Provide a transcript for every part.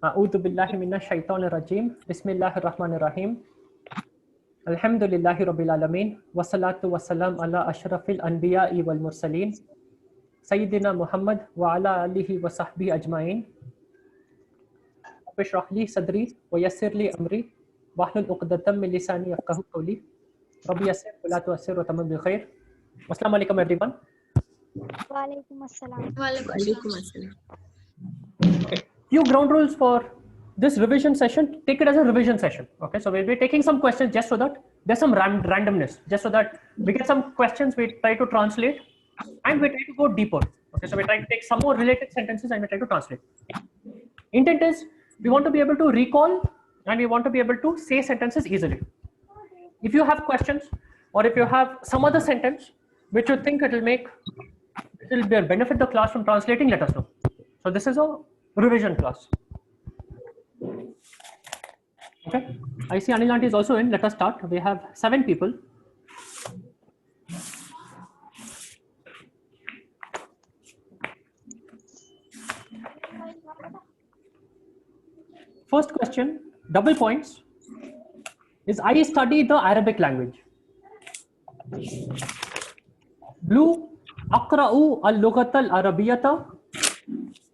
أعوذ بالله من الشيطان الرجيم بسم الله الرحمن الرحيم الحمد لله رب العالمين والصلاة والسلام على أشرف الأنبياء والمرسلين سيدنا محمد وعلى آله وصحبه أجمعين رب اشرح لي صدري ويسر لي أمري واحلل عقدة من لساني يفقهوا قولي ربي يسر ولا تعسر وتمم بالخير. Assalamu alaikum everyone. Walaikum assalam. Walaikum assalam. Okay. Few ground rules for this revision session. Take it as a revision session. Okay, so we'll be taking some questions just so that there's some randomness, just so that we get some questions, we try to translate and we try to go deeper. Okay, so we try to take some more related sentences and we try to translate. Intent is we want to be able to recall and we want to be able to say sentences easily. If you have questions or if you have some other sentence which you think it will benefit the class from translating, let us know. So this is a revision class. Okay, I see Anil Aunty is also in. Let us start. We have 7 people. First question, double points, is I study the Arabic language. Blue, أقرأ اللغة العربية.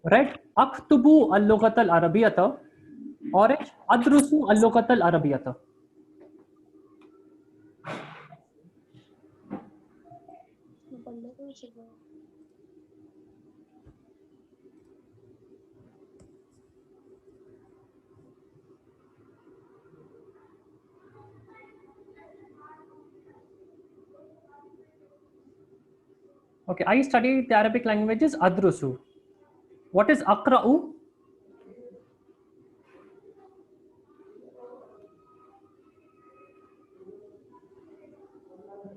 Red, أكتب اللغة العربية. Orange, أدرس اللغة العربية. Okay, I study the Arabic languages أدرس. What is أقرأ?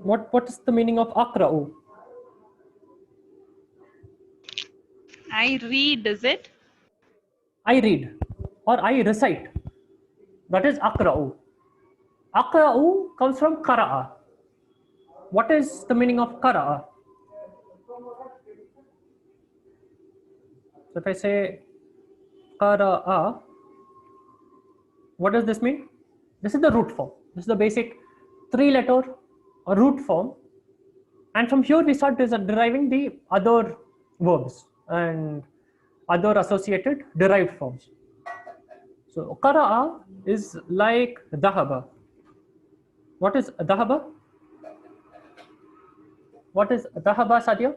What is the meaning of أقرأ? I read, is it? I read or I recite. That is أقرأ. أقرأ comes from قرأ. What is the meaning of قرأ? So if I say قرأ, what does this mean? This is the root form. This is the basic 3-letter root form. And from here we start deriving the other verbs and other associated derived forms. So qara'a is like dhahaba. What is dhahaba? What is dhahaba, Sadia?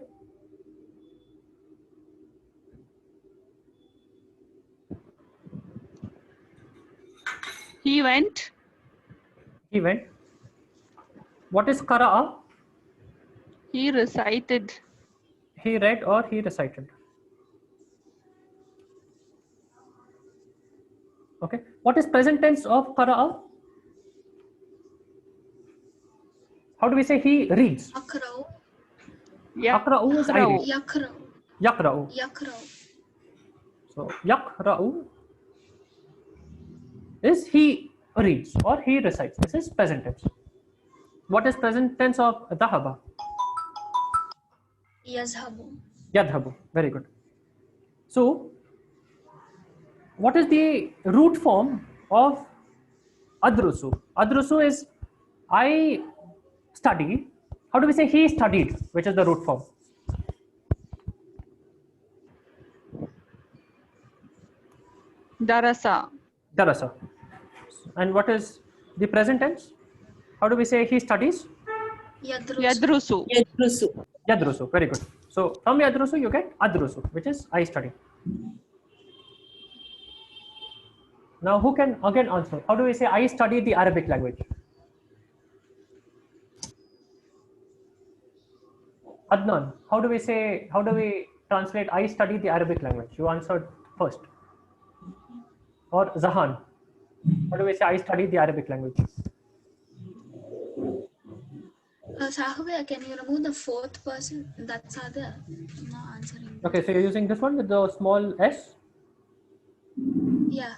He went. He went. What is qara'a? He recited. He read or he recited. Okay. What is present tense of qara'a? How do we say he reads? Akra'u. Akra'u is I read. Yakra'u. Yaqra'u. Yakra'u. So yaqra'u is he reads or he recites. This is present tense. What is present tense of dhahaba? Yazhabu. Yadhabu. Very good. So what is the root form of adrusu? Adrusu is I study. How do we say he studied, which is the root form? Darasa. Darasa. And what is the present tense? How do we say he studies? Yadrusu. Yadrusu. Yadrusu. Very good. So from yadrusu you get adrusu, which is I study. Now who can again answer? How do we say I study the Arabic language? Adnan, how do we translate I study the Arabic language? You answered first. Or Zahan, how do we say I study the Arabic language? Sahaba, can you remove the 4th person? That's other. I'm not answering. Okay, so you're using this one with the small s? Yeah.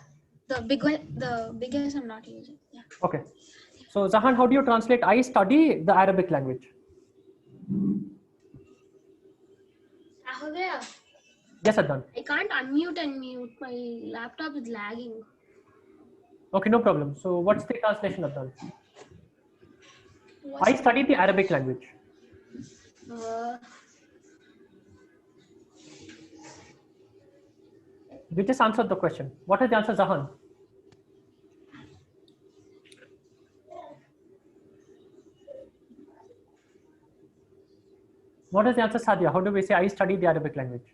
The big one, the biggest I'm not using. Yeah. Okay. So Zahan, how do you translate I study the Arabic language? Sahaba. Yes, Adnan. I can't unmute and mute. My laptop is lagging. Okay, no problem. So what's the translation, Adnan? What's I studied the Arabic language. We just answered the question. What is the answer, Zahan? What is the answer, Sadia? How do we say I studied the Arabic language?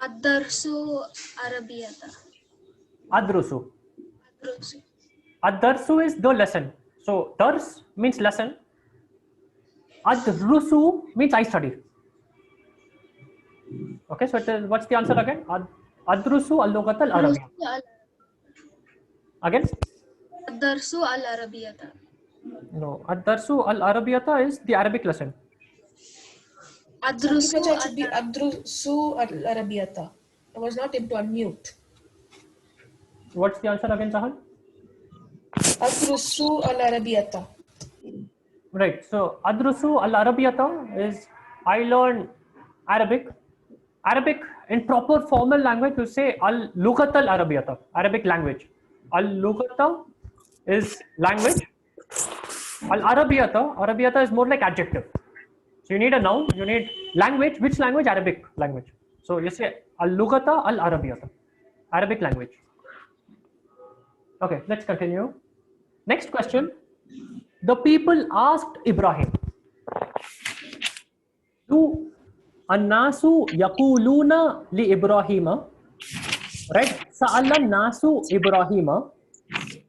Ad-darsu Arabiyata. Adrusu. Ad-darsu. Ad-darsu is the lesson. So dars means lesson. Ad-rusu means I study. Okay, so it is, what's the answer again? Ad-rusu al-lughat al-arabiyya. Again? Ad-darsu al-Arabiyata. No, ad-darsu al-arabiyyata is the Arabic lesson. Ad-rusu It should be Adrusu al-Arabiyata. I was not able to unmute. What's the answer again, Zahan? Adrusu al-Arabiyata. Right, so adrusu al-arabiyyata is I learn Arabic. Arabic in proper formal language, you say al-lughat al-arabiyyata, Arabic language. Al-lughata is language. Al-arabiyyata, arabiyyata is more like adjective. So you need a noun, you need language. Which language? Arabic language. So you say al-lughata al-arabiyyata, Arabic language. Okay, let's continue. Next question. The people asked Ibrahim. Do An-nasu yaquluna li Ibrahima. Right? Sa'ala nasu Ibrahima.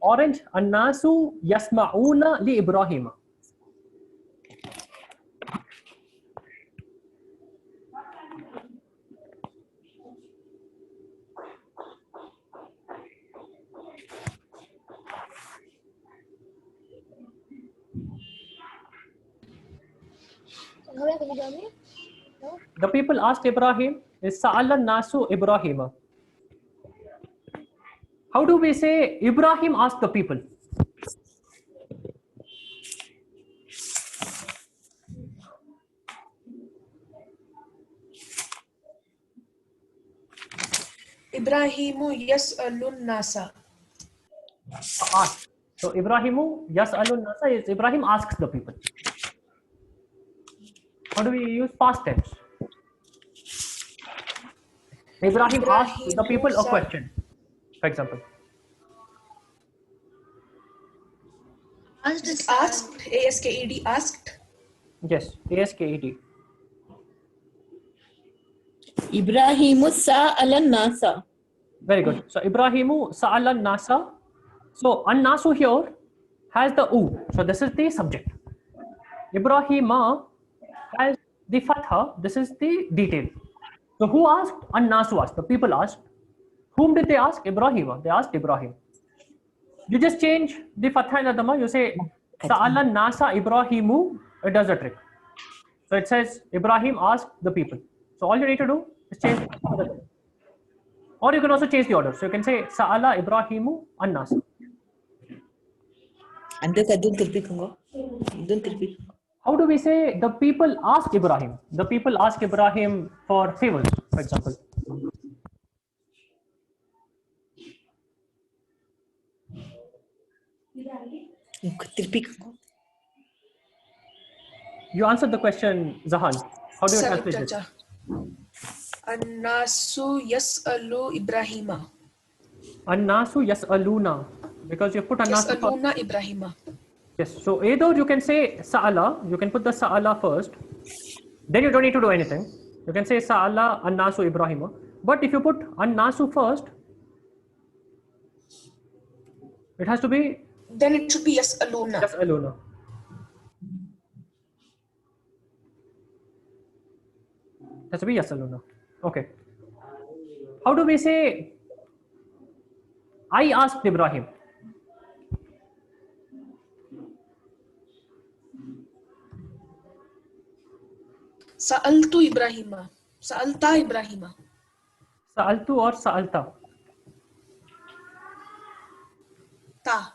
Orange. An-nasu yasma'una li Ibrahima. Can you hear me? No? The people asked Ibrahim is Sa'ala nasu Ibrahima. How do we say Ibrahim asked the people? Ibrahimu yas'alun nasa. Ask. So Ibrahimu yas'alun nasa is Ibrahim asks the people. How do we use past tense? Ibrahim asked the people a question, for example. Asked, A-S-K-E-D, asked. Yes, ASKED. Ibrahimu sa'ala nasa. Very good. So Ibrahimu sa'ala nasa. So an-nasu here has the u. So this is the subject. Ibrahima has the fatha. This is the detail. So who asked? An-nasu asked. The people asked. Whom did they ask? Ibrahima. They asked Ibrahim. You just change the fatha and the dhamma. You say sa'ala nasa Ibrahimu. It does a trick. So it says Ibrahim asked the people. So all you need to do is change the fatha. Or you can also change the order. So you can say sa'ala Ibrahimu an-nasa. How do we say the people asked Ibrahim? The people asked Ibrahim for favors, for example. You answered the question, Zahan. How do you translate it? An-nasu yas'alu Ibrahima. An-nasu yas'aluna. Because you put an-nasu first. Yas'aluna Ibrahima. Yes. So either you can say sa'ala. You can put the sa'ala first. Then you don't need to do anything. You can say sa'ala an-nasu Ibrahima. But if you put an-nasu first, it has to be Then it should be yas'aluna. yas'aluna. It has to be yas'aluna. Okay. How do we say I asked Ibrahim? Sa'altu Ibrahima. Sa'alta Ibrahima. Sa'altu or sa'alta? Ta.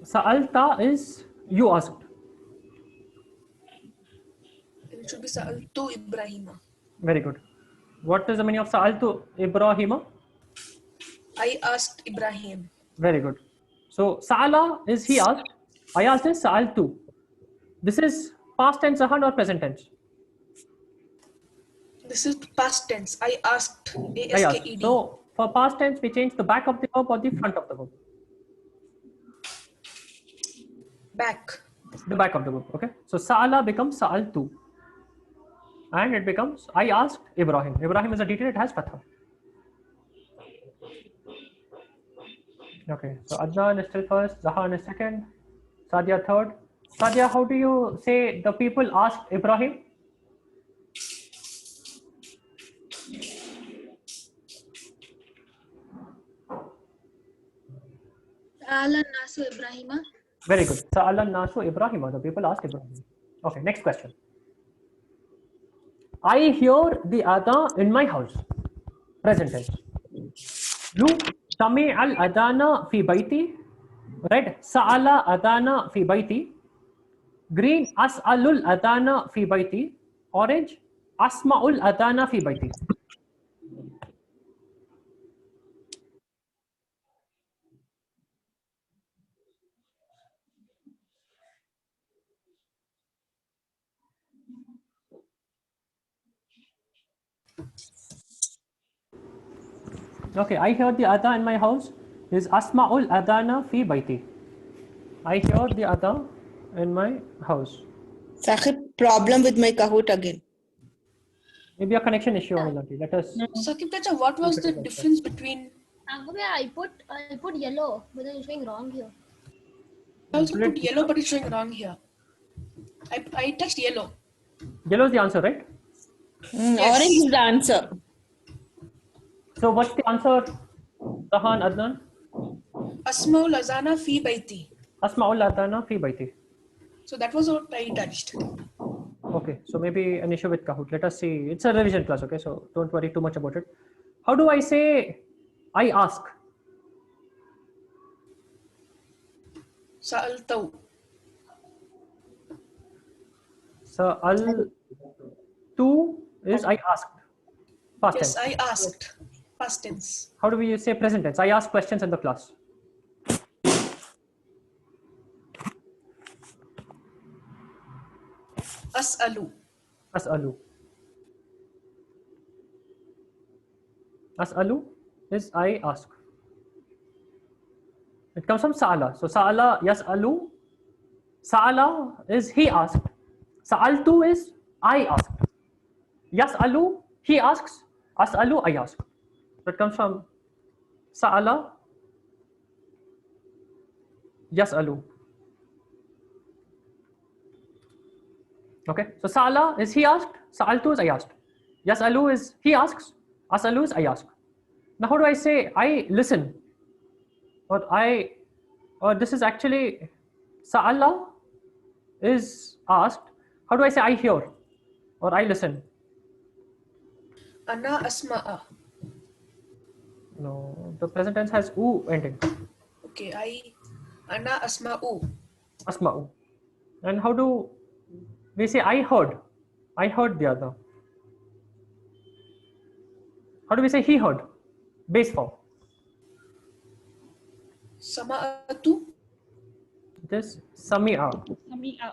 Sa'alta is you asked. It should be Sa'altu Ibrahima. Very good. What is the meaning of Sa'altu Ibrahima? I asked Ibrahim. Very good. So Sa'ala is he asked. I asked is Sa'altu. This is past tense Zahan or present tense? This is past tense. I asked. I asked. ASKED. So for past tense, we change the back of the verb or the front of the verb. Back. The back of the verb. Okay. So Sa'ala becomes Sa'altu. And it becomes I asked Ibrahim. Ibrahim is a detail, it has fatha. Okay. So Adnan is still first, Zahan is second, Sadia third. Sadia, how do you say the people asked Ibrahim? Sa'ala nasu Ibrahima. Very good. Sa'ala nasu Ibrahim. The people asked Ibrahim. Okay, next question. I hear the adhan in my house. Present tense. You sami al adana fi baiti. Red. Sa'ala adana fi baiti. Green. As'alul adana fi baiti. Orange. Asma'ul adana fi baiti. Okay, I hear the adhan in my house is Asma'ul adana fi baiti. I hear the adhan in my house. Saqib, problem with my Kahoot again. Maybe a connection issue or something. Let us. Sakib Chacha, what was the difference between? I put yellow, but then it's showing wrong here. I also put yellow, but it's showing wrong here. I touched yellow. Yellow is the answer, right? Yes. Orange is the answer. So what's the answer, Zahan, Adnan? Asmaul Azana fi baiti. Asma'ul adana fi baiti. So that was what I touched. Okay, so maybe an issue with Kahoot. Let us see. It's a revision class, okay? So don't worry too much about it. How do I say I ask? Sa'altaw. Sa'al tu is I asked. Past Yes, tense. I asked. Past tense. How do we say present tense? I ask questions in the class. As'alu. As'alu. As'alu is I ask. It comes from Sa'ala. So Sa'ala, yas'alu. Sa'ala is he asked. Sa'altu is I asked. Yas'alu, he asks. As'alu, I ask. So it comes from Sa'ala, yas'alu. Okay, so Sa'ala is he asked, Sa'altu is I asked. Yas'alu is he asks, As'alu is I ask. Now how do I say I listen? Or this is actually Sa'ala is asked. How do I say I hear or I listen? Ana asma'a. No, the present tense has u ending. Okay, Ana asma'u. Asma'u. And how do we say I heard? I heard the other. How do we say he heard? Base form. Sama'atu. It is Sami'a. Sami'a.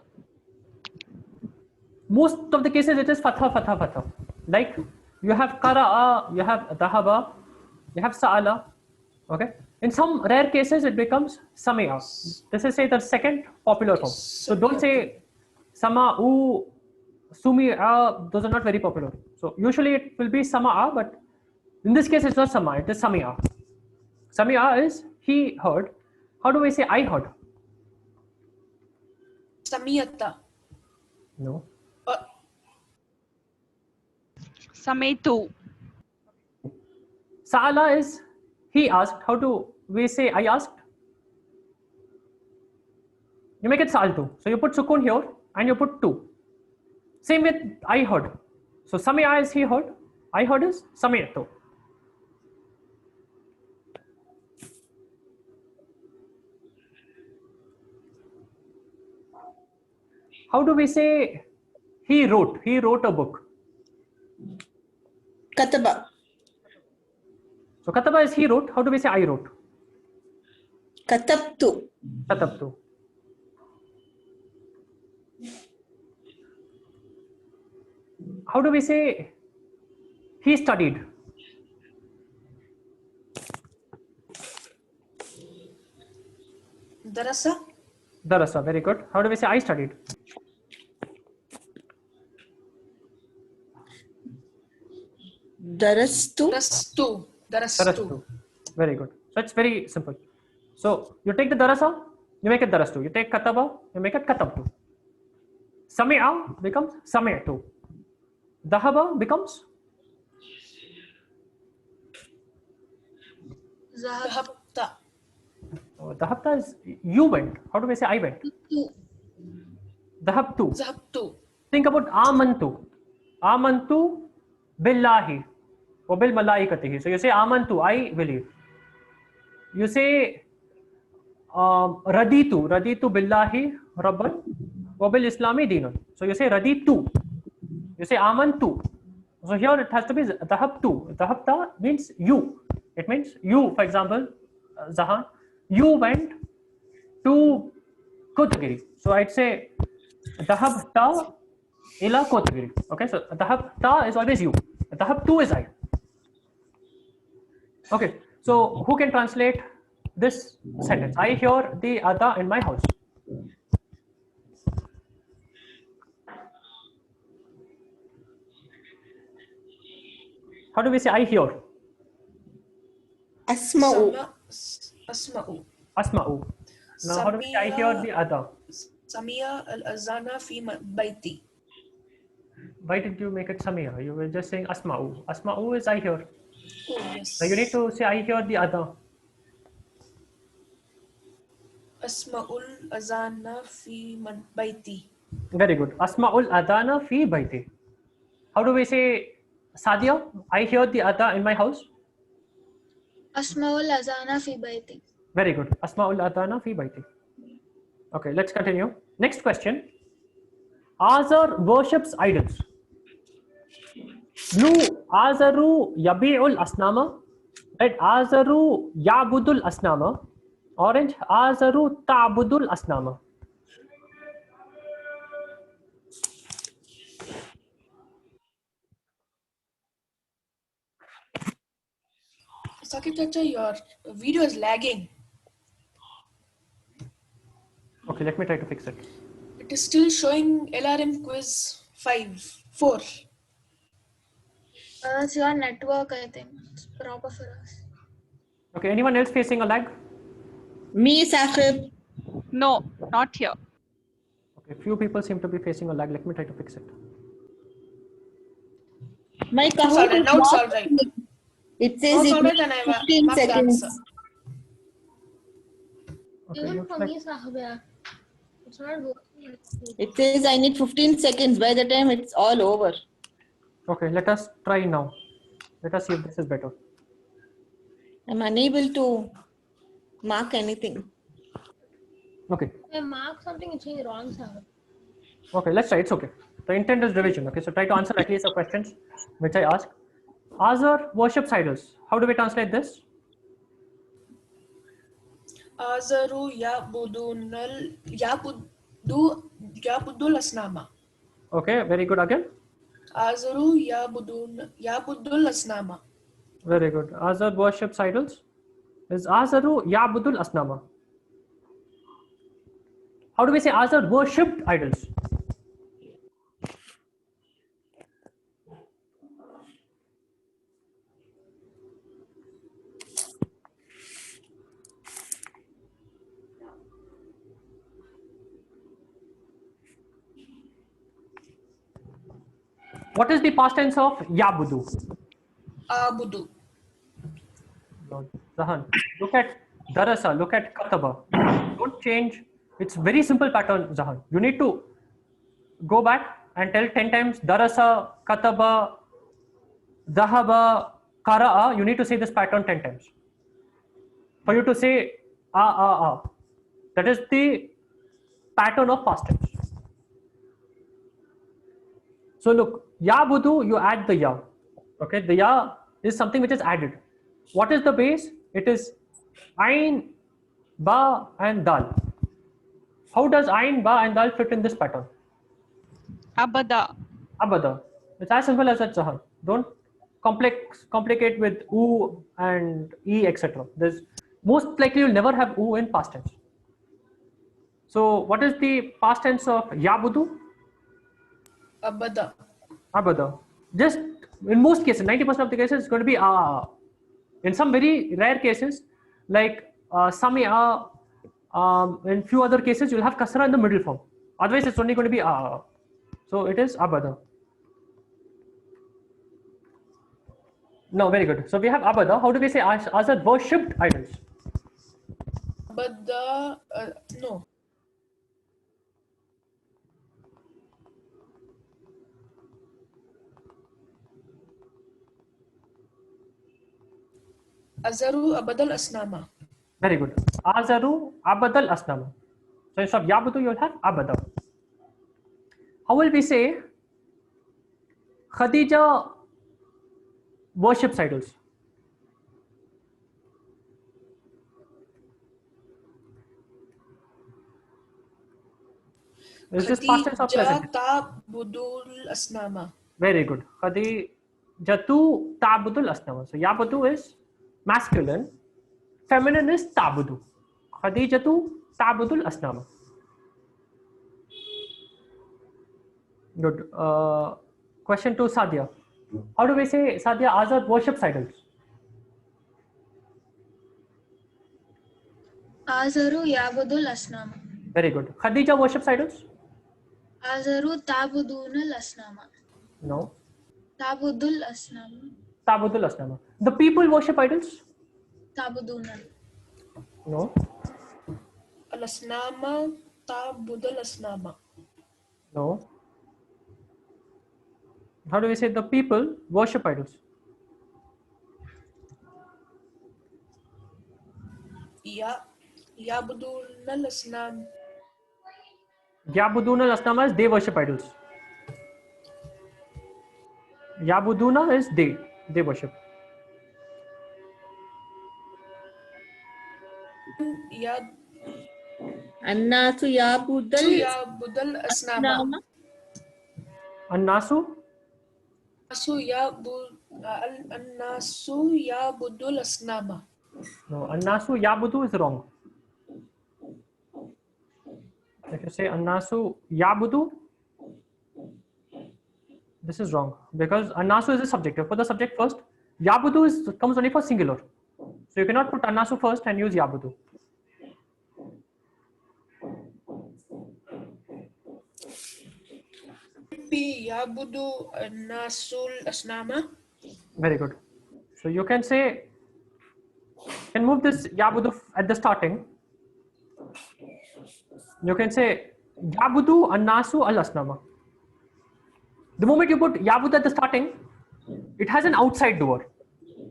Most of the cases it is fatha, fatha, fatha. Like you have qara'a, you have dhahaba, you have sa'ala. Okay. In some rare cases it becomes sami'a. This is say the second popular form. So don't say sama'u, sumi'a. Those are not very popular. So usually it will be sama'a, but in this case it's not sama. It is sami'a. Sami'a is he heard. How do we say I heard? Samiyata. No. Sametu. Sa'ala is he asked. How do we say I asked? You make it sa'altu. So you put sukun here and you put tu. Same with I heard. So sami'a is he heard. I heard is sami'tu. How do we say he wrote? He wrote a book. Kataba. So kataba is he wrote. How do we say I wrote? Katabtu. Katabtu. How do we say he studied? Darasa. Darasa. Very good. How do we say I studied? Darastu. Darastu. Darastu. Very good. So it's very simple. So you take the darasa, you make it darastu. You take kataba, you make it katabtu. Sami'a becomes sami'tu. Dahaba becomes Zahabta. dahabta is you went. How do we say I went? Dahabtu. Zahabtu. Think about amantu. Amantu billahi wa bil malaikatihi. So you say amantu, I believe. You say raditu. Raditu billahi rabban wa bil islami dinan. So you say raditu. You say amantu. So here it has to be dhahabtu. Dhahabta means you. It means you, for example, Zahan, you went to Kotagiri. So I'd say dhahabta ila Kotagiri. Okay, so dhahabta is always you. Dhahabtu is I. Okay, so who can translate this sentence? I hear the adha in my house. How do we say I hear? Asma'u. Asma'u. Asma'u. Now how do we say I hear the adha? Samia al-azana fi baiti. Why did you make it Samia? You were just saying Asma'u. Asma'u is I hear. Oh, yes. Now you need to say I hear the adha. Asma'ul azana fi baiti. Very good. Asma'ul adana fi baiti. How do we say Sadia? I hear the adha in my house. Asma'ul azana fi baiti. Very good. Asma'ul adana fi baiti. Okay, let's continue. Next question. Azar worships idols. Blue Azaru yabi'ul asnama. Red Azaru yabudul asnama. Orange Azaru ta'budul asnama. Sakib Chacha, your video is lagging. Okay, let me try to fix it. It is still showing LRM quiz 4. It's your network, I think. It's proper for us. Okay, anyone else facing a lag? Me, Sahib. No, not here. Okay, few people seem to be facing a lag. Let me try to fix it. My It's Kahoot alright. is Now it's not- alright. It Now says it's it alright needs and I 15 marked the seconds. answer. Okay, Even looks for like me, Sahibya, it's not working. It says I need 15 seconds. By the time it's all over. okay, let us try now. Let us see if this is better. I'm unable to mark anything. Okay, If I mark something, it's saying wrong, Sahib. okay, let's try. It's okay. The intent is revision. Okay, so try to answer at least the questions which I asked. Azar worships idols. How do we translate this? Azaru yabudul asnama. Okay, very good again. Azaru yabudul asnama. Very good. Azar worships idols. Is Azaru yabudul asnama. How do we say Azar worshipped idols? What is the past tense of yabudu? Abudu. Zahan, look at darasa, look at kataba. Don't change. It's very simple pattern, Zahan. You need to go back and tell 10 times darasa, kataba, dahaba, qara'a. You need to say this pattern 10 times. For you to say a. That is the pattern of past tense. So look, yabudu, you add the ya. Okay, the ya is something which is added. What is the base? It is ain, ba, and dal. How does ain, ba, and dal fit in this pattern? Abada. Abada. It's as simple as that, Zahan. Don't complicate with u and e, etc. There's most likely you'll never have u in past tense. So what is the past tense of yabudu? Abada. Abada. Just in most cases, 90% of the cases, it's going to be in some very rare cases, like samia, in few other cases, you'll have kasra in the middle form. Otherwise, it's only going to be so it is abada. No, very good. So we have abada. How do we say Azad worshipped idols? Abada. No. Azaru abadal asnama. Very good. Azaru abadal asnama. So instead of yabudu, you'll have abada. How will we say Khadija worships idols? Is this past tense or present? Khadija ta'budul asnama. Very good. Khadijatu ta'budul asnama. So yabudu is masculine, feminine is ta'budu. Khadijatu ta'budul asnama. Good. Question to Sadia. How do we say Sadia Azad worships idols? Azaru yabudul asnama. Very good. Khadija worships idols? Azaru tabudunal asnama. No. Tabudul asnama. Ta'budul asnama. The people worship idols? Tabudunal. No. Al asnama ta'budul asnama. No. How do we say the people worship idols? Yabudunal asnam. Yabuduna al-asnama is they worship idols. Yabuduna is they worship. Annasu yabudal Yabudal asnama. asnama. Annasu? Annasu yabudul asnama. No, Annasu Yabudu is wrong. If you say Annasu Yabudu, this is wrong because Annasu is a subjective. Put the subject first. Yabudu comes only for singular. So you cannot put Annasu first and use Yabudu. Yabudu annasul asnama. Very good. So you can say, can move this Yabudu at the starting. You can say Yabudu Annasu al Asnama. The moment you put Yabudu at the starting, it has an outside doer.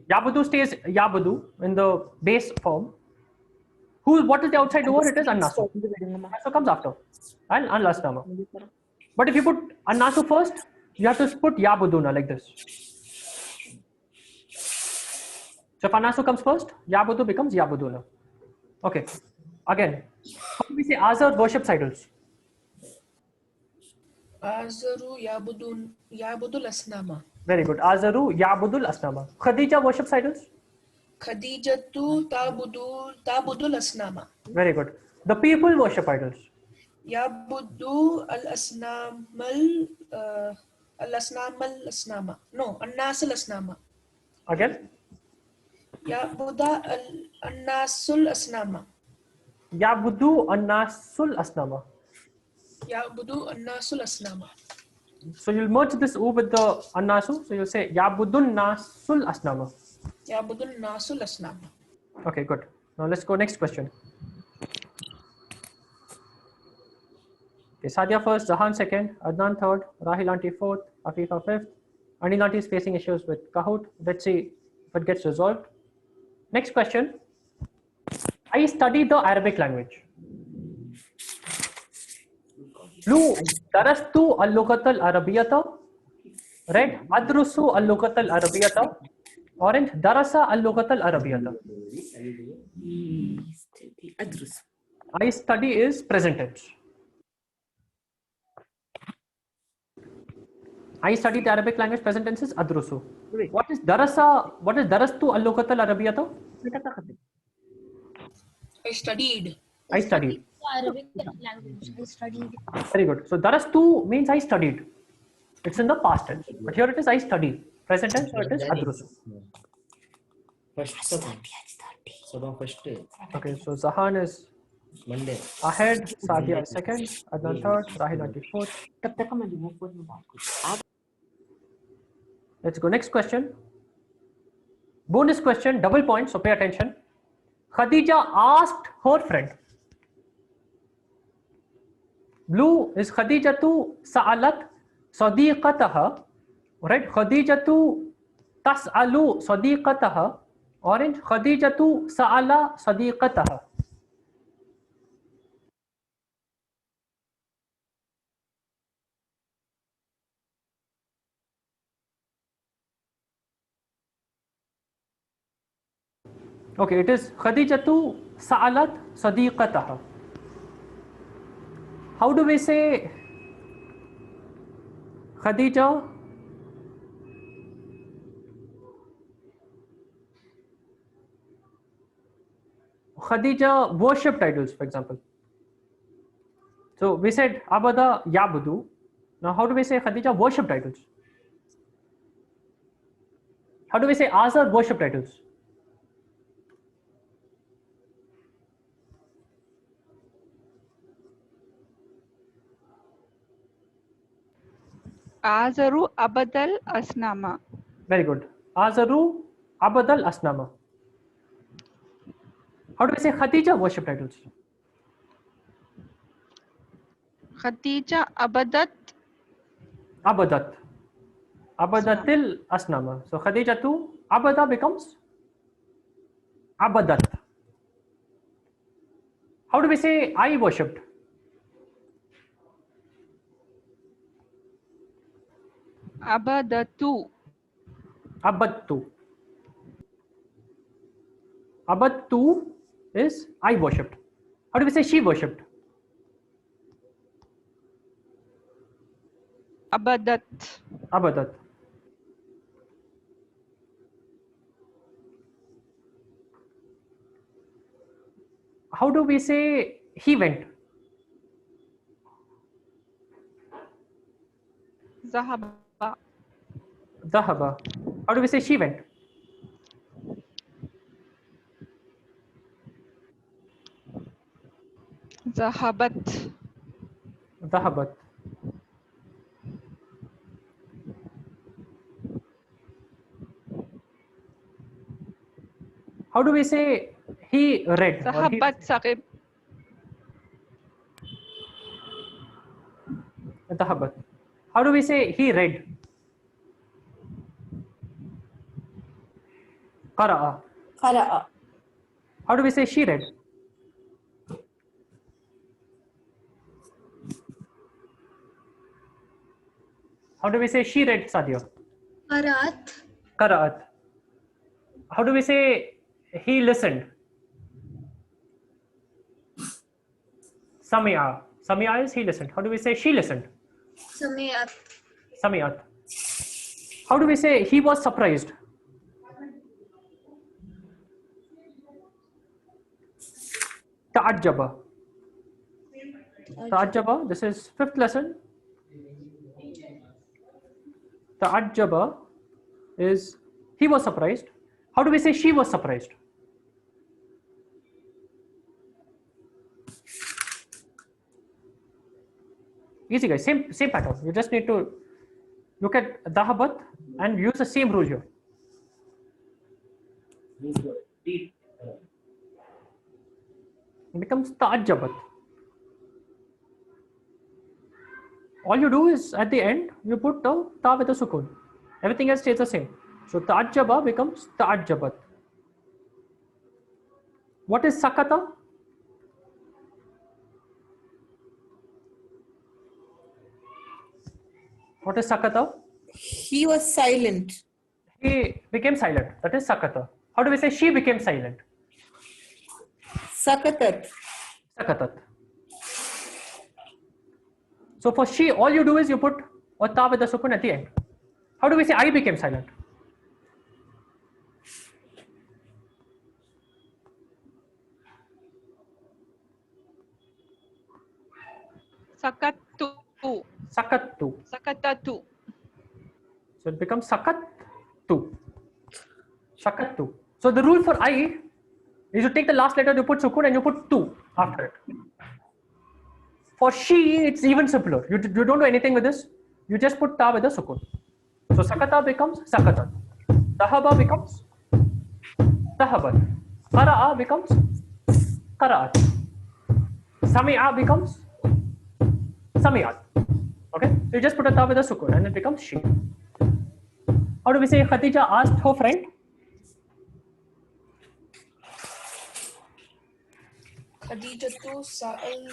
Yabudu stays Yabudu in the base form. What is the outside doer? It is Annasu. Annasu comes after. And al Asnama. But if you put Annasu first, you have to put Yabuduna like this. So if Annasu comes first, Yabudu becomes Yabuduna. Okay. Again, how do we say Azar worships idols? Azaru yabudul asnama. Very good. Azaru Yabudul Asnama. Khadija worships idols? Khadijatu ta'budul asnama. Very good. The people worship idols. Yabudu al asnamal asnama. No, annas al asnama. Again? Yabuda al annasul asnama. Yabudu Annasul Asnama. Yabudu annasul asnama. So you'll merge this U with the Annasu. So you'll say Yabudun Nasul Asnama. Yabudun nasul asnama. Okay, good. Now let's go next question. Okay, Sadia first, Zahan second, Adnan third, Rahil auntie fourth, Afifa fifth. Anil auntie is facing issues with Kahoot. Let's see if it gets resolved. Next question. I study the Arabic language. Lu darastu al-lughat al-arabiyyata Red, adrusu al-lughat al-arabiyyata. Orange, darasa al-lughat al-arabiyyata. أدرس. I study is present tense. I studied Arabic language, present tense is adrusu. What is darasa? What is darastu al-lughat al-arabiyyata? I studied. I studied. Arabic language. I studied. Very good. So darastu means I studied. It's in the past tense. But here it is I studied. Present tense, so it is adrusu. First Sabah first Okay, so Zahan is Monday. ahead, Sadia is second, Adnan third, Rahil 94th. तब तक मैं remove phone में बात करूं. Let's go. Next question. Bonus question, double point, so pay attention. Khadija asked her friend. Blue is Khadijatu sa'alat sadiqataha. Right? Khadijatu tas'alu sadiqataha. Orange, Khadijatu sa'ala sadiqataha. Okay, it is Khadijatu sa'alat sadiqataha. How do we say Khadija? Khadija worship titles, for example. So we said Abada Yabudu. Now, how do we say Khadija worship titles? How do we say Azar worship titles? Azaru Abadal Asnama. Very good. Azaru Abadal Asnama. How do we say Khadija worship titles? Khadija Abadat Abadat. Abadatil Asnama. So Khadijatu Abada becomes Abadat. How do we say I worshipped? Abadatu. Abattu. Abattu is I worshipped. How do we say she worshipped? Abadat. Abadat. How do we say he went? Zahaba. Dhahaba. How do we say she went? Zahabat. Dhahabat. How do we say he read? or he- Zahabat Saqib. Dhahabat. How do we say he read? Qara'a. قرأ. How do we say she read? How do we say she read, Sadia? Qarat. Qara'at. How do we say he listened? Sami'a. Sami'a is he listened. How do we say she listened? Sami'at. Sami'at. How do we say he was surprised? Ta'ajjaba. Ta'ajjaba. This is fifth lesson. Ta'ajjaba is he was surprised. How do we say she was surprised? Easy guys, same pattern. You just need to look at Dhahabat and use the same rule here. It becomes Ta'ajjabat. All you do is at the end you put the ta with a sukun. Everything else stays the same. So Ta'ajjaba becomes Ta'ajjabat. What is Sakata? What is Sakata? He was silent. He became silent. That is sakata. How do we say she became silent? Sakatat. Sakatat. So for she, all you do is you put a ta with the sukun at the end. How do we say I became silent? Sakattu. Sakattu. Sakatatu. So it becomes sakattu. Sakattu. So the rule for I is you take the last letter, you put sukun and you put tu after it. For she, it's even simpler. You don't do anything with this. You just put ta with the sukun. So sakata becomes sakatat. Tahaba becomes tahabat. Qara'a becomes qara'at. Sami'a becomes sami'at. Okay? So you just put a ta with a sukun and it becomes she. How do we say Khadija asked her friend? Khadijatu sa'alat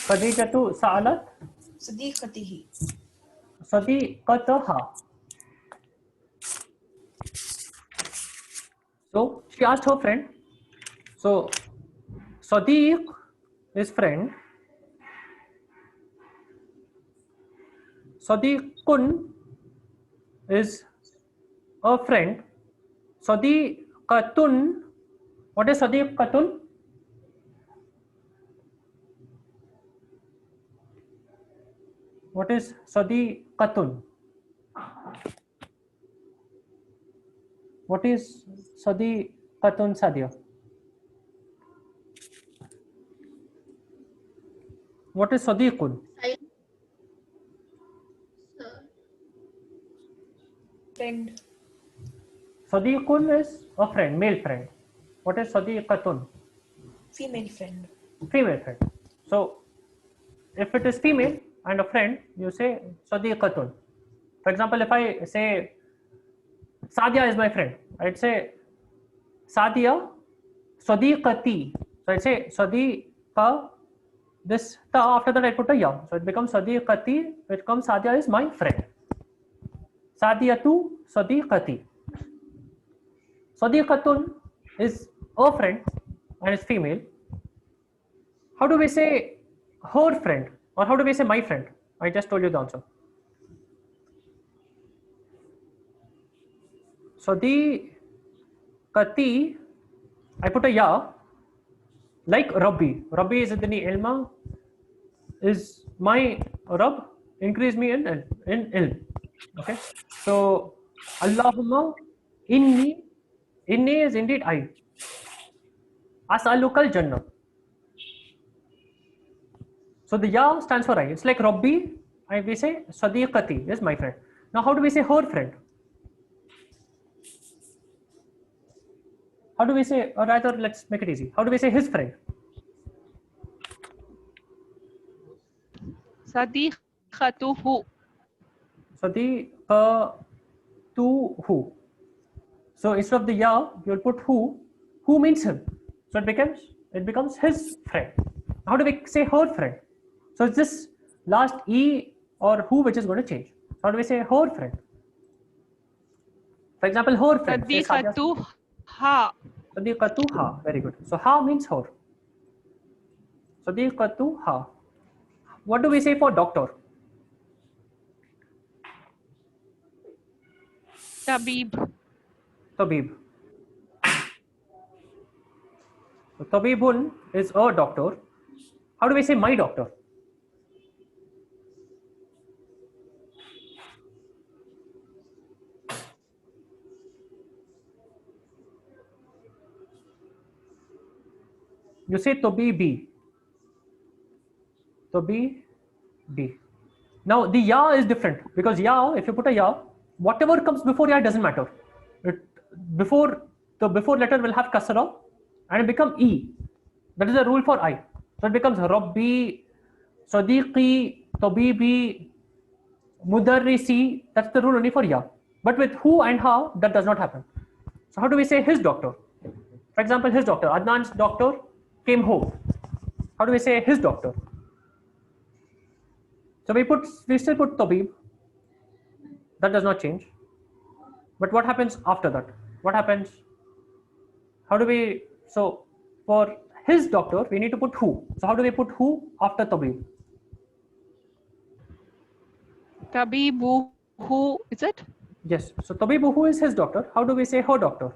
Khadijatu sa'alat sadiqatihi. sadiqataha. So she asked her friend. So Sadiq is friend. Sadiqun is a friend. Sadiqatun. What is Sadiqatun? What is Sadiqatun? What is Sadiqatun, Sadia? What is Sadiqun? Friend. Sadiqun is a friend, male friend. What is Sadiqatun? Female friend. Female friend. So if it is female and a friend, you say Sadiqatun. For example, if I say Sadia is my friend, I'd say Sadia Sadiqati. So I'd say Sadiqa, this ta, after that I put a ya. So it becomes Sadiqati, which becomes Sadia is my friend. Sadiyatu Sadiqati. Sadiqatun is a friend and is female. How do we say her friend or how do we say my friend? I just told you the answer. Sadiqati, I put a ya, like Rabbi. Rabbi is idni ilma, is my Rabb, increase me in ilm. Okay, so Allahumma inni is indeed I. As'alukal Jannah. So the ya stands for I. It's like Rabbi, we say Sadiqati is my friend. Now how do we say her friend? How do we say, or rather let's make it easy. How do we say his friend? Sadiqatuhu. Sadiqatuhu. So instead of the ya, you'll put who. Who means him. So it becomes his friend. How do we say her friend? So it's this last e or who which is going to change. So how do we say her friend? For example, her friend. Sadiqatuha. Sadiqatuha. Very good. So ha means her. Sadiqatuha. What do we say for doctor? Tabib. Tabib. So Tabibun is a doctor. How do we say my doctor? You say Tabibi. Tabibi. Now the ya is different because ya, if you put a ya, whatever comes before ya doesn't matter. Before letter will have kasra and it become e. That is the rule for I. So it becomes Rabbi, Sadiqi, Tabibi, Mudarrisi. That's the rule only for ya. But with who and ha, that does not happen. So how do we say his doctor? For example, his doctor. Adnan's doctor came home. How do we say his doctor? So we still put tabib. That does not change. But what happens after that? What happens? How do we, so for his doctor, we need to put who. So how do we put who after tabib? Tabibu, who is it? Yes. So tabibu, who is his doctor? How do we say her doctor?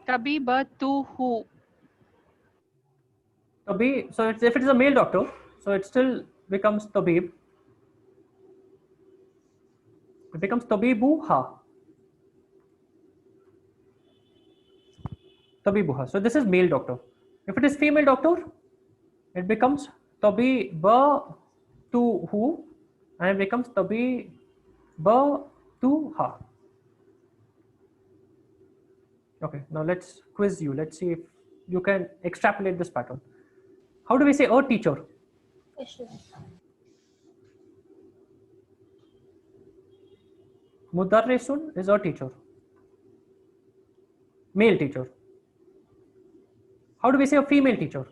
Tabibatu, who? Tabib, so if it is a male doctor, so it still becomes tabib. It becomes tabibuha. Tabibuha. So this is male doctor. If it is female doctor, it becomes tabibatuhu and it becomes tabibatuha. Okay, now let's quiz you. Let's see if you can extrapolate this pattern. How do we say a teacher? Question. Mudarrisun is a teacher. Male teacher. How do we say a female teacher?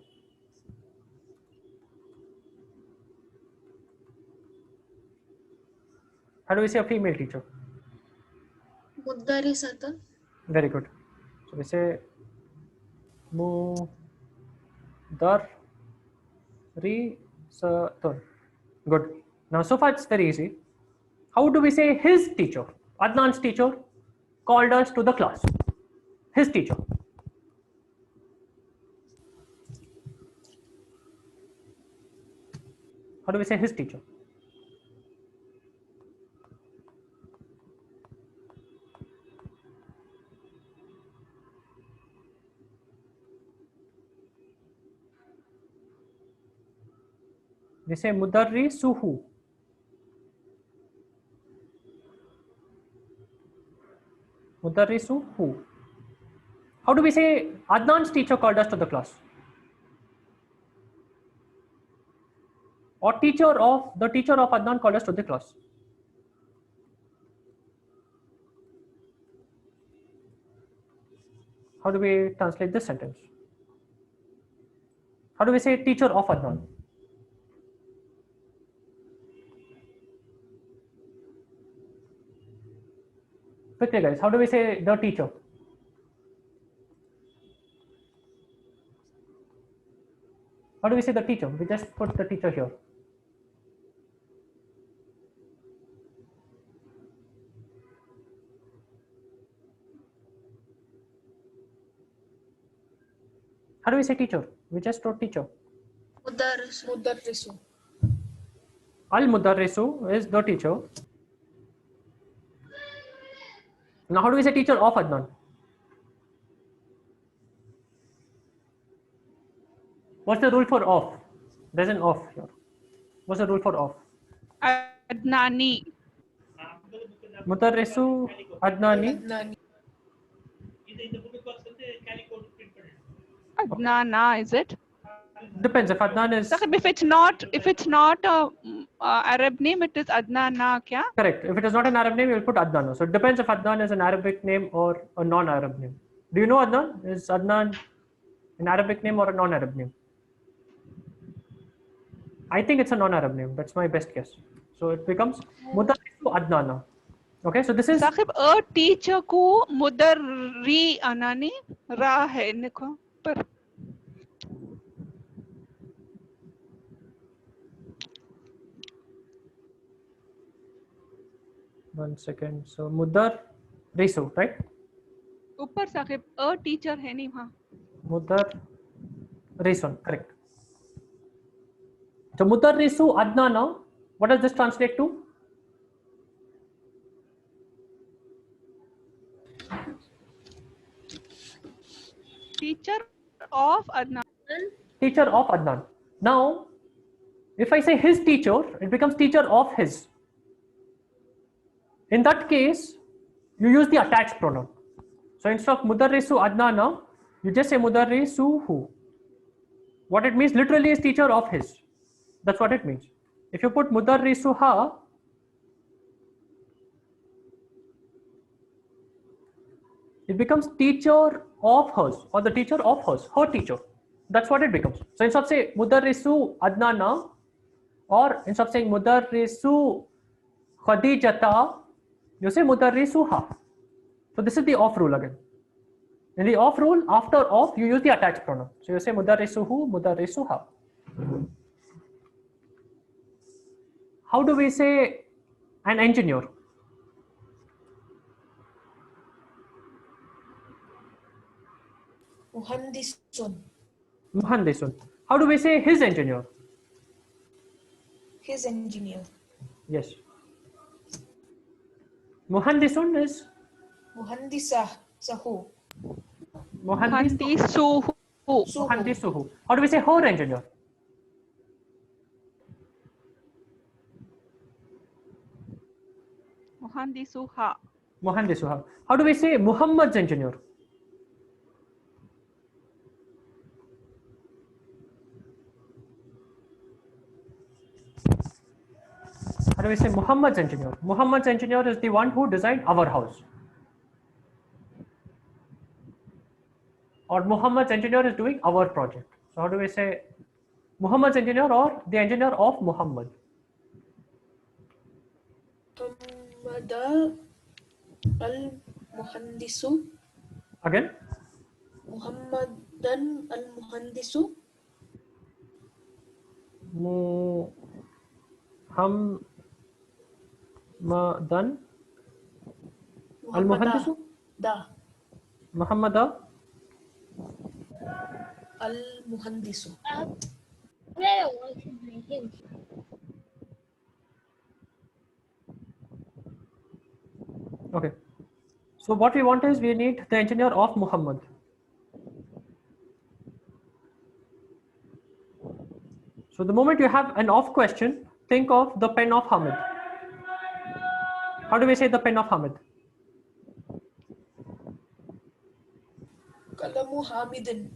How do we say a female teacher? Muddarisatun. Very good. So we say Mudarrisatun. Good. Now so far it's very easy. How do we say his teacher? Adnan's teacher called us to the class. His teacher. How do we say his teacher? We say mudarrisuhu. Mudarrisuhu. How do we say Adnan's teacher called us to the class? Or the teacher of Adnan called us to the class. How do we translate this sentence? How do we say teacher of Adnan? Quickly guys, how do we say the teacher? How do we say the teacher? We just put the teacher here. How do we say teacher? We just wrote teacher. Mudarrisu. Al-Mudarrisu is the teacher. Now how do we say teacher of Adnan? What's the rule for of? There's an of here. What's the rule for of? Adnani. Mudarrisu Adnani. Adnani. Adnana, is it? Depends if Adnan is Sahib, if it's not a Arab name, it is Adnana, kya? correct. If it is not an Arab name, you will put Adnan. So it depends if Adnan is an Arabic name or a non-Arab name. Do you know Adnan? Is Adnan an Arabic name or a non-Arab name? I think it's a non-Arab name. That's my best guess. So it becomes Mudarrisu Adnana. Okay, so this is Sahib, a teacher ko mudarri anani ra hai nikho par. 1 second. So Mudarrisu, right? ऊपर Sahib a teacher है नहीं वहाँ. Mudarrisun, correct. So Mudarrisu Adnana, what does this translate to? Teacher of Adnan. Teacher of Adnan. Now, if I say his teacher, it becomes teacher of his. In that case, you use the attached pronoun. So instead of Mudarrisu Adnana, you just say Mudarrisuhu. What it means literally is teacher of his. That's what it means. If you put Mudarrisuha, it becomes teacher of hers, or the teacher of hers, her teacher. That's what it becomes. So instead of say Mudarrisu Adnana, or instead of saying Mudarrisu Khadijata, you say Mudarrisuha. So this is the off rule again. In the off rule, after of, you use the attached pronoun. So you say Mudarrisuhu, Mudarrisuha. How do we say an engineer? Muhandisun. Muhandisun. How do we say his engineer? His engineer. Yes. Muhandisun is Muhandisah. Sahu. Muhandisuhu. Muhandisuhu. How do we say her engineer? Muhandisuha. Muhandisuha. How do we say Muhammad's engineer? How do we say Muhammad's engineer? Muhammad's engineer is the one who designed our house. Or Muhammad's engineer is doing our project. So how do we say Muhammad's engineer or the engineer of Muhammad? Muhammada al-Muhandisu. Again? Muhammadan al-Muhandisu. Muhammadan al-Muhandisu? Da. Muhammada Al-Muhandisu. Yeah, I should bring him. Okay. So what we want is we need the engineer of Muhammad. So the moment you have an off question, think of the pen of Hamid. How do we say the pen of Hamid? Kalamu Hamidin.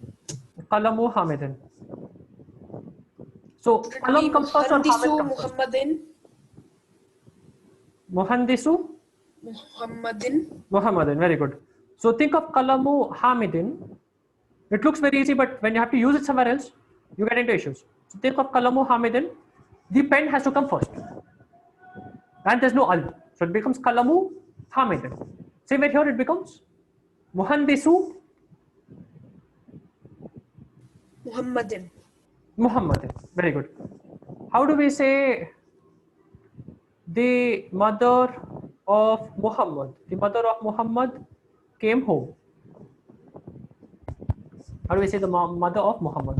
Qalamu Hamidin. So Qalam comes first or Hamid Muhandisu comes first? Muhammadin. Muhandisu Muhammadin. Muhammadin. Very good. So think of Qalamu Hamidin. It looks very easy, but when you have to use it somewhere else, you get into issues. So think of Qalamu Hamidin. The pen has to come first. And there's no al. So it becomes Qalamu Hamidin. Same way here it becomes Muhandisu Muhammadin. Muhammadin. Very good. How do we say the mother of Muhammad? The mother of Muhammad came home. How do we say the mother of Muhammad?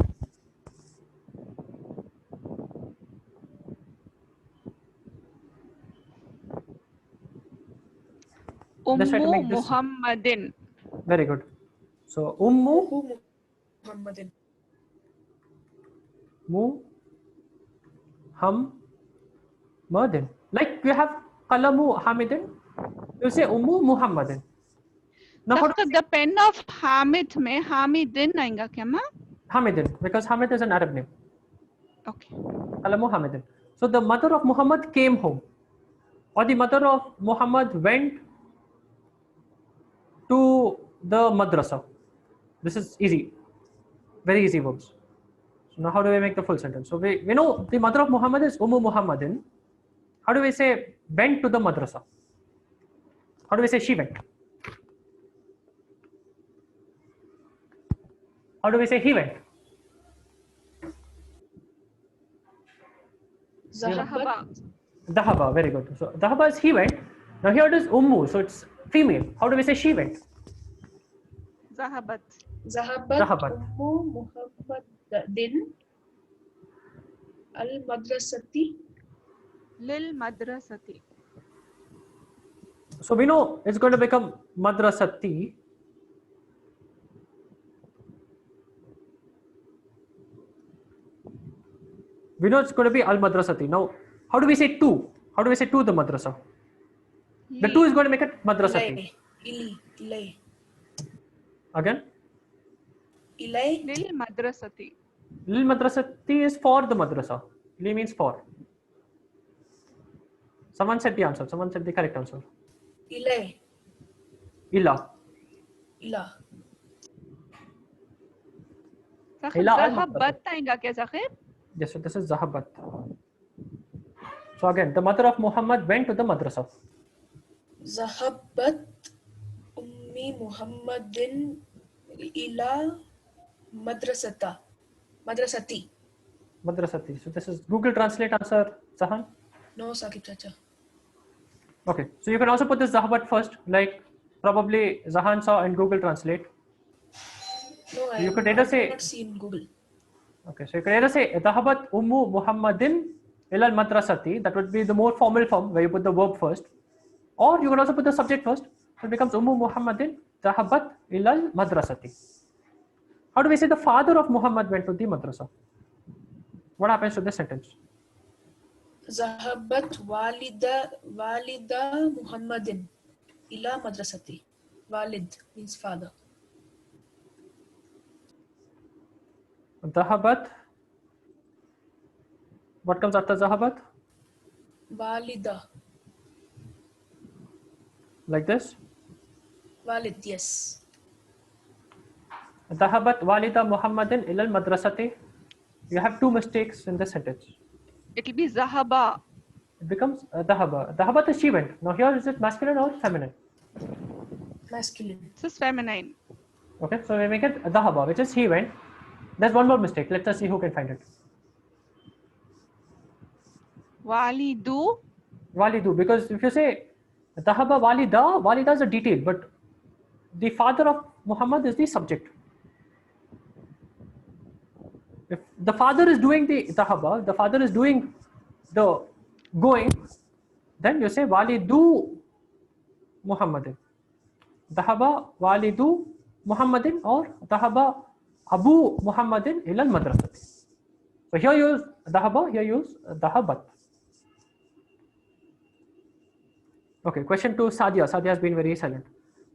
Let's try to Ummu make this Muhammadin. very good. So Ummu Who Muhammadin. Muhammadin. Like you have Qalamu Hamidin, you say Ummu Muhammadin. Now how do Doctor, the pen of Hamid में Hamidin आएगा क्या माँ? Hamidin, because Hamid is an Arab name. Okay. Qalamu Hamidin. So the mother of Muhammad came home, or the mother of Muhammad went to the madrasa. This is easy, very easy verbs. So now how do we make the full sentence? So we know the mother of Muhammad is Ummu Muhammadin. How do we say went to the madrasa? How do we say she went? How do we say he went? Zahabat. Dahaba, very good. So Dahaba is he went. Now here it is Ummu, so it's female. How do we say she went? Zahabat. Zahabat. Zahabat. Ummu Muhammadin. Al-Madrasati. Lil Madrasati. So we know it's going to become Madrasati. We know it's going to be Al Madrasati. Now, how do we say to? How do we say to the madrasa? The to is going to make it Madrasati. Ilay. Again, Ilay. Lil Madrasati. Lil Madrasati is for the madrasa. Li means for. Someone said the answer. Someone said the correct answer. Ilay. Illa. Ila. साखिब إلى المدرسة. ذهبت आएगा क्या साखिब? Yes, so this is ذهبت. So again, the mother of Muhammad went to the madrasa. ذهبت أمي محمد إلى مدرستي. Madrasati. So this is Google Translate answer, Zahan. No, Saqib Chacha. Okay, so you can also put this Zahabat first, like probably Zahan saw in Google Translate. No, You could either say- not seen Google. Okay, so you can either say Dhahabat Ummu Muhammadin ilal madrasati, that would be the more formal form where you put the verb first, or you can also put the subject first, so it becomes Ummu Muhammadin Dhahabat ilal madrasati. How do we say the father of Muhammad went to the madrasa? What happens to this sentence? ذهبت والدة محمد إلى مدرستي. Walid means father. Dhahabat. What comes after Zahabat? Walida. Like this? Walid, yes. Dhahabat walida Muhammadin ilal madrasati. You have two mistakes in this sentence. It will be ذهب. It becomes Dhahaba. Dhahabat is she went. Now here is it masculine or feminine? Masculine. This is feminine. Okay, so we make it Dhahaba, which is he went. There's one more mistake. Let us see who can find it. Walidu. Walidu, because if you say Dhahaba walida, walida is a detail, but the father of Muhammad is the subject. If the father is doing the Dhahaba, the father is doing the going, then you say Walidu Muhammadin. Dhahaba Walidu Muhammadin or Dhahaba Abu Muhammadin ilal madrasati. So here you use Dhahaba, here you use Dhahabat. Okay, question to Sadia. Sadia has been very silent.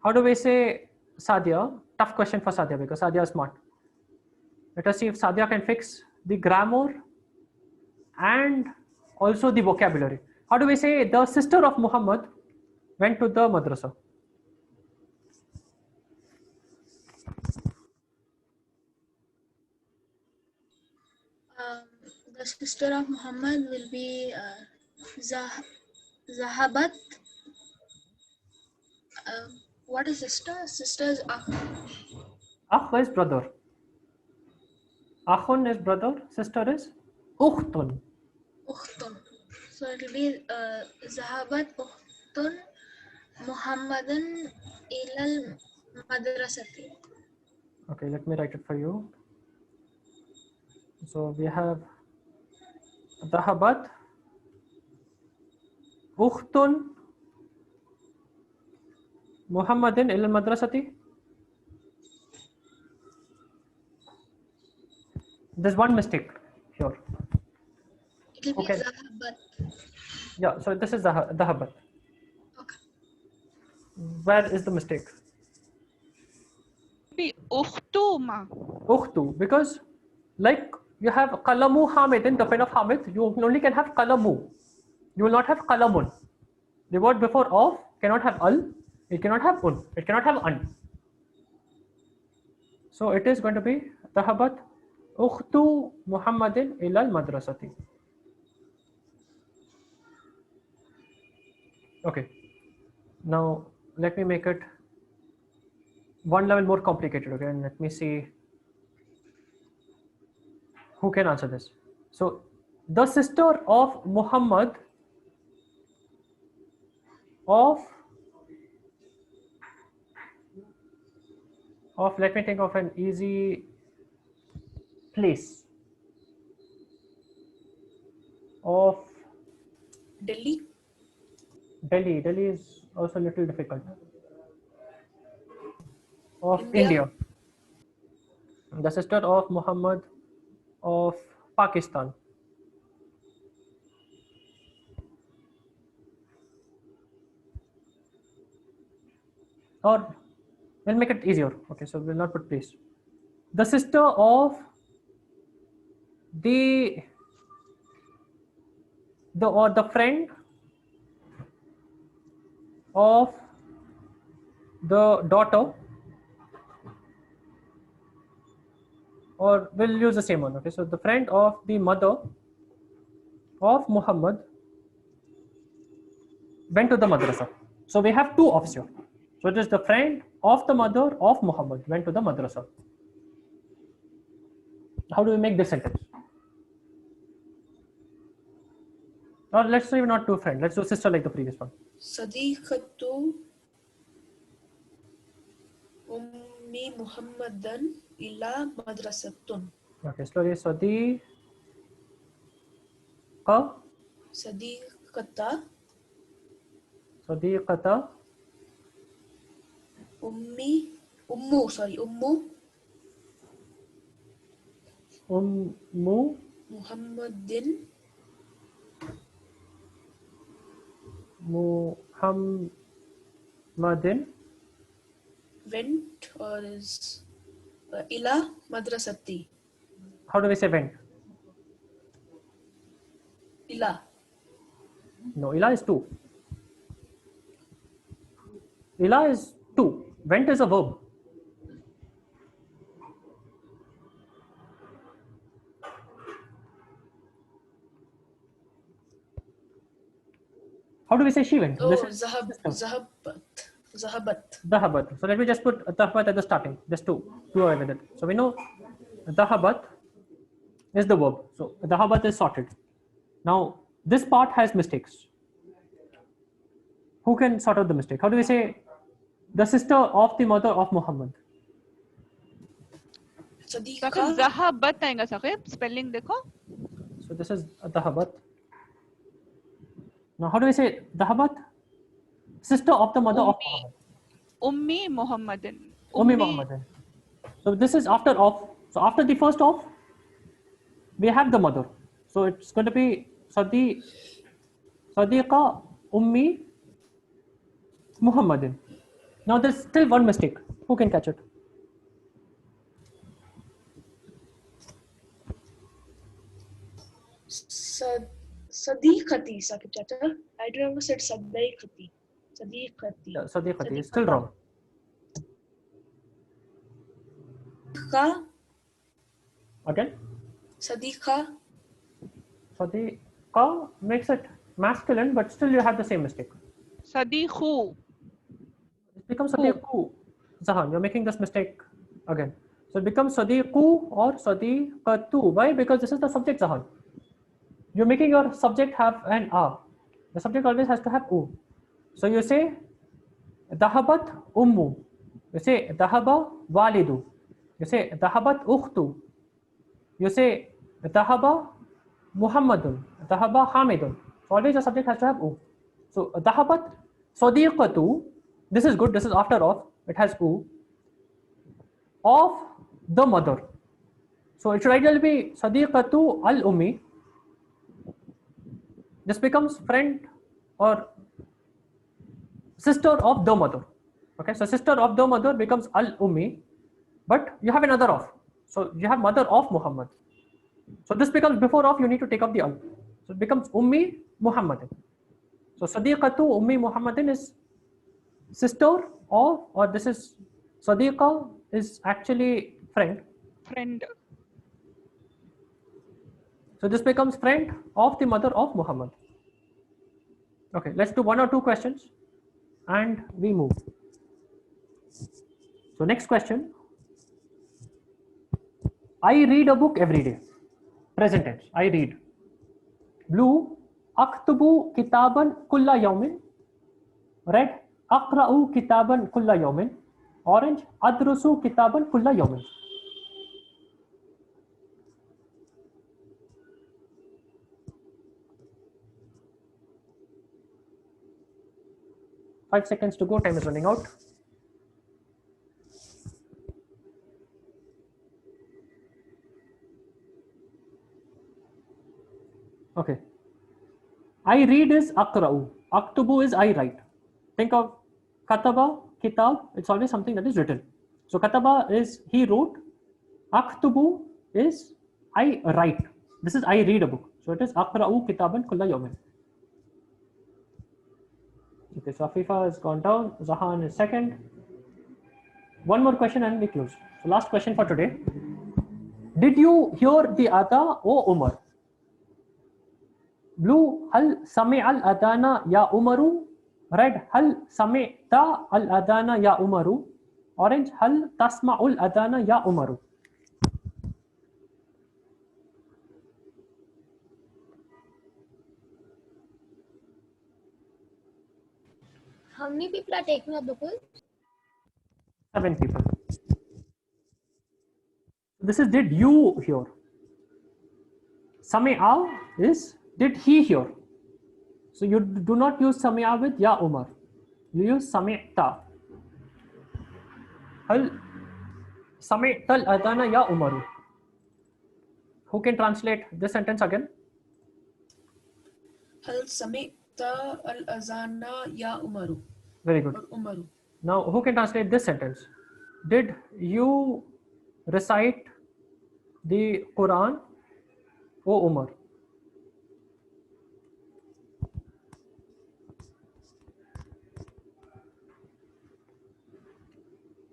How do we say Sadia? Tough question for Sadia because Sadia is smart. Let us see if Sadia can fix the grammar and also the vocabulary. How do we say the sister of Muhammad went to the madrasa? The sister of Muhammad will be Zahabat. What is sister? Sister is Akh is brother. Akhun is brother. Sister is Ukhtun. Ukhtun. So it will be Zahabat Ukhtun Muhammadan ilal madrasati. Okay, let me write it for you. So we have Dhahabat Ukhtun Muhammadin ilal madrasati. There's one mistake here. It will be Okay. Zahabat. Yeah, so this is Dhahabat. Okay. Where is the mistake? Be ukhtuma. Ukhtu, because like you have Qalamu Hamidin, the pen of Hamid, you only can have Qalamu. You will not have Qalamun. The word before of cannot have al, it cannot have un, it cannot have an. So it is going to be Dhahabat Ukhtu Muhammadin ilal madrasati. Okay. Now let me make it one level more complicated. Okay, and let me see who can answer this. So the sister of Muhammad of let me think of an easy place of Delhi. Delhi is also a little difficult. Of India. India. The sister of Muhammad of Pakistan. Or we'll make it easier. Okay, so we'll not put place. The sister of the friend of the daughter or we'll use the same one. Okay, so the friend of the mother of Muhammad went to the madrasa. So we have two ofs here. So it is the friend of the mother of Muhammad went to the madrasa. How do we make this sentence? Or let's say not two friend. Let's do sister like the previous one. Sadiqatu Ummi Muhammadan ila madrasatun. Okay, slowly. Sadiqata Sadiqata Ummu Ummu Muhammadin Muhammadin went or is ila madrasati. How do we say went? Ila. No, ila is two. Ila is two. Went is a verb. How do we say she went? Oh, This is Zahabat. Dahabat. So let me just put Dahabat at the starting, just to do away with it. So we know Dahabat is the verb. So Dahabat is sorted. Now this part has mistakes. Who can sort out the mistake? How do we say the sister of the mother of Muhammad? Saqib Sadiqa ज़हाबत आएगा Saqib spelling देखो So this is Dahabat. Now how do we say Dahabat? Sister of the mother of Muhammad. उम्मी मोहम्मदन Ummi Muhammadin. So this is after of. So after the first of, we have the mother. So it's going to be Sadiqa Ummi Muhammadin. Now there's still one mistake. Who can catch it? Sadiqati, Sakib Chacha. I remember said Sadiqati. Sadiqati. Sadiqati is still wrong. Sadiqa. Again, Sadiqa. Sadiqa makes it masculine, but still you have the same mistake. सदीखू It becomes Sadiqu. Zahan, you're making this mistake again. So it becomes Sadiqu or Sadiqatu. Why? Because this is the subject Zahan. You're making your subject have an A. The subject always has to have U. So you say Dahabat Ummu. You say Dahaba Walidu. You say Dahabat Ukhtu. You say Dahaba Muhammadun. Dahaba Hamidun. So always the subject has to have U. So Dahabat Sadiqatu. This is good. This is after of. It has U. Of the mother. So it should ideally be Sadiqatu al Ummi. This becomes friend or sister of the mother. Okay, so sister of the mother becomes al Ummi, but you have another of. So you have mother of Muhammad. So this becomes before of, you need to take up the al. So it becomes Ummi Muhammadin. So Sadiqatu Ummi Muhammadin is sister of, or this is Sadiqa is actually friend. Friend So this becomes friend of the mother of Muhammad. Okay, let's do one or two questions and we move. So next question. I read a book every day. Present tense. I read. Blue. Aktubu kitaban kulla yawmin. Red. Aqra'u kitaban kulla yawmin. Orange. Adrusu kitaban kulla yawmin. Five seconds to go. Time is running out. Okay. I read is akra'u. Aktubu is I write. Think of kataba, kitab. It's always something that is written. So kataba is he wrote. Aktubu is I write. This is I read a book. So it is akra'u kitaban kulla yawmin. Okay, so Afifa has gone down. Zahan is second. One more question and we close. So last question for today. Did you hear the adhan, O Umar? Blue, hal sami'a al-adana ya Umaru? Red, hal sami'ta al-adana ya Umaru? Orange, hal tasma'u al-adana ya Umaru? How many people are taking up the quiz? 7 people. This is did you hear. Sami'a is did he hear. So you do not use sami'a with ya Umar. You use sami'ta. Hal sami'ta al-adana ya Umaru? Who can translate this sentence again? Hal sami'ta al-azana ya Umaru. Very good. Or Umaru. Now, who can translate this sentence? Did you recite the Quran, O Umar?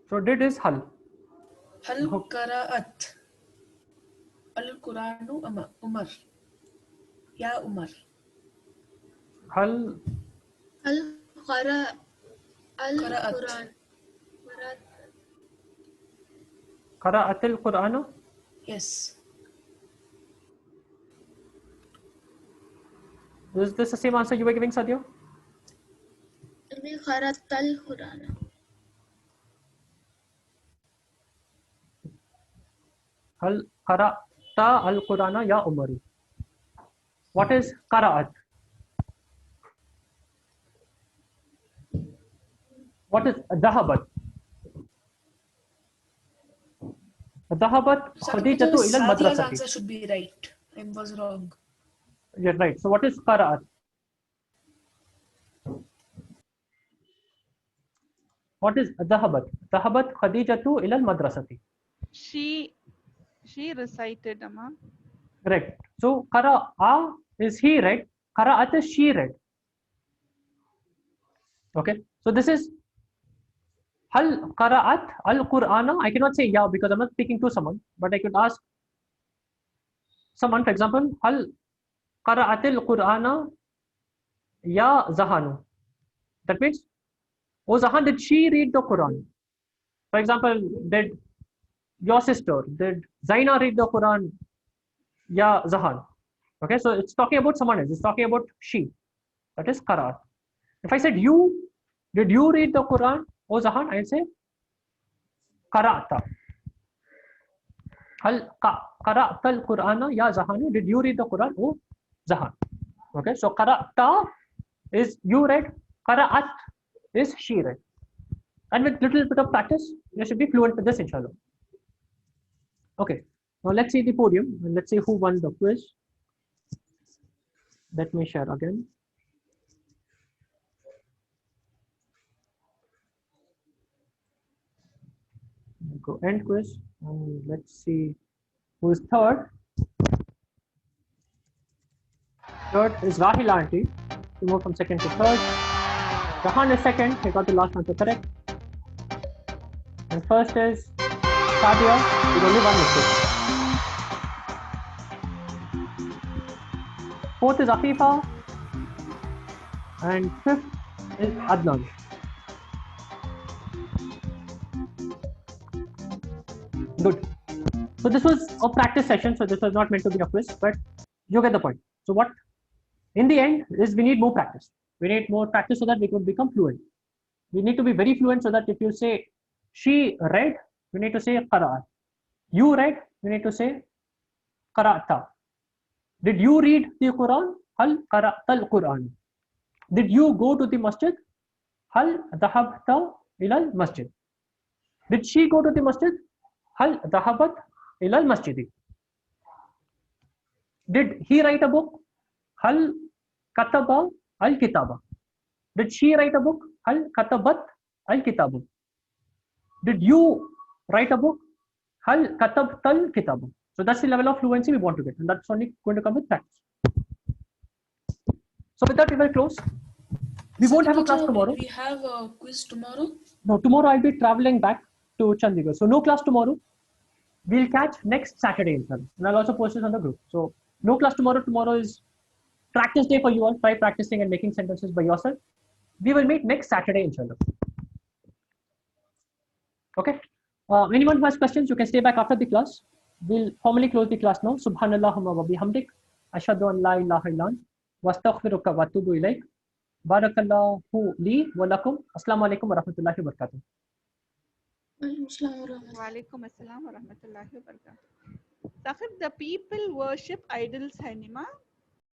So, did is hal. Hal qara'at al-Quranu Umar. Ya Umar. Hal Al-Qara Qara'at. Al-Quran. qara'at al-Qur'ana? Yes. Is this the same answer you were giving, Sadio? Qarat al-Quran. Hal qara'ta al-Qur'ana ya Umaru? What is qara'at? What is dhahabat? Dhahabat Khadijatu ila Sadia's al-madrasati. answer should be right. I was wrong. You're right. So what is qara'at? What is dhahabat? Dhahabat Khadijatu ila al-madrasati. She recited, Amma. Correct. So qara'a is he read, qara'at is she read. Okay. So this is hal qara'at al-Qur'ana. I cannot say ya because I'm not speaking to someone, but I could ask someone, for example, hal qara'at al-Qur'ana ya Zahanu. That means, oh Zahan, did she read the Quran? For example, did your sister, did Zaina read the Quran? Ya Zahan. Okay, so it's talking about someone else. It's talking about she. That is qara'at. If I said you, did you read the Quran? Oh Zahan, I'll say qara'ta. Hal qara'ta al-Qur'ana ya Zahanu? Did you read the Quran? Oh Zahan. Okay, so qara'ta is you read, qara'at is she read. And with little bit of practice, you should be fluent with this, inshallah. Okay, now let's see the podium and let's see who won the quiz. Let me share again. Go end quiz and let's see who is third. Third is Rahil Aunty. We move from second to third. Jahan is second. He got the last answer correct. And first is Sadia with only one mistake. Fourth is Afifa. And fifth is Adnan. Good. So this was a practice session. So this was not meant to be a quiz, but you get the point. So what in the end is we need more practice. We need more practice so that we could become fluent. We need to be very fluent so that if you say she read, we need to say qara'at. You read, we need to say qara'ta. Did you read the Quran? Hal qara'ta al-Quran. Did you go to the masjid? Hal dhahabta ila al-masjid. Did she go to the masjid? Hal dhahabat ila al-masjidi. Did he write a book? Hal kataba al-kitaba. Did she write a book? Hal katabat al-kitabu. Did you write a book? Hal katabta al-kitabu. So that's the level of fluency we want to get, and that's only going to come with practice. So with that, we will close. We won't have a class tomorrow. We have a quiz tomorrow. No, tomorrow I'll be traveling back to Chandigarh. So no class tomorrow. We'll catch next Saturday, inshallah. And I'll also post it on the group. So no class tomorrow. Tomorrow is practice day for you all. Try practicing and making sentences by yourself. We will meet next Saturday, inshallah. Okay. Anyone who has questions, you can stay back after the class. We'll formally close the class now. Subhanallahumma wa bihamdik. Ashhadu an la ilaha illa ant. Wastaghfiruka wa atubu ilayk. Barakallahu li wa lakum. Assalamu alaikum wa rahmatullahi wa barakatuh. Walaikum assalam wa rahmatullahi wa barakatuh. Sahib, the people worship idols, hai nima?